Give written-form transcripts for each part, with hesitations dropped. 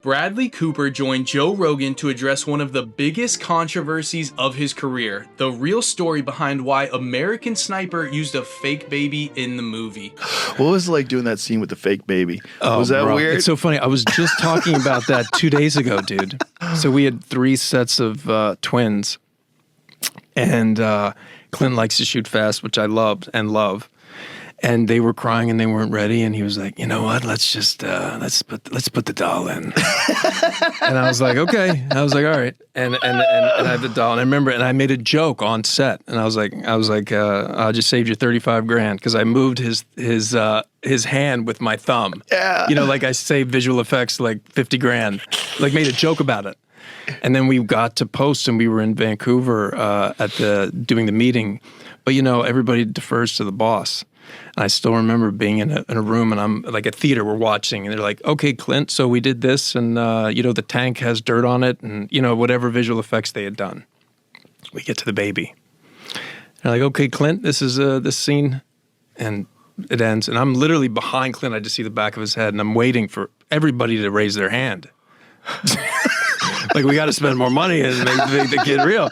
Bradley Cooper joined Joe Rogan to address one of the biggest controversies of his career, the real story behind why American Sniper used a fake baby in the movie. What was it like doing that scene with the fake baby? Was that bro, weird? It's so funny. I was just talking about that 2 days ago, dude. So we had 3 sets of twins, and Clint likes to shoot fast, which I loved and love. And they were crying and they weren't ready. And he was like, you know what? Let's just let's put the doll in. And I was like, okay. I was like, all right. And I have the doll. And I remember, and I made a joke on set. And I was like, I just saved you $35,000 because I moved his hand with my thumb. Yeah. You know, like I saved visual effects like $50,000. Like made a joke about it. And then we got to post, and we were in Vancouver doing the meeting. But you know, everybody defers to the boss. And I still remember being in a room, and I'm like a theater, we're watching, and they're like, okay, Clint, so we did this, and you know, the tank has dirt on it, and you know, whatever visual effects they had done. We get to the baby. They're like, okay, Clint, this is this scene, and it ends, and I'm literally behind Clint. I just see the back of his head, and I'm waiting for everybody to raise their hand. Like, we got to spend more money and make the kid real.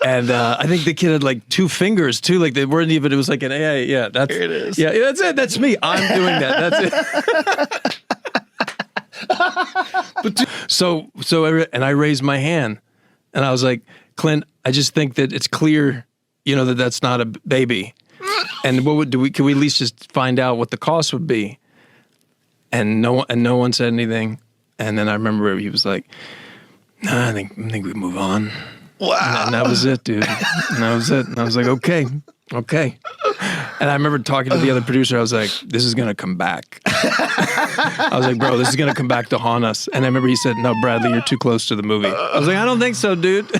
And I think the kid had like 2 fingers too. Like they weren't even. It was like an A. Yeah, that's Here it is. Yeah, that's it. That's me. I'm doing that. That's it. So I raised my hand, and I was like, Clint, I just think that it's clear, you know, that that's not a baby. And can we at least just find out what the cost would be? And no one said anything. And then I remember he was like, nah, I think we move on. Wow. And that was it, dude. And that was it. And I was like, okay. And I remember talking to the other producer. I was like, this is going to come back. I was like, bro, this is going to come back to haunt us. And I remember he said, no, Bradley, you're too close to the movie. I was like, I don't think so, dude.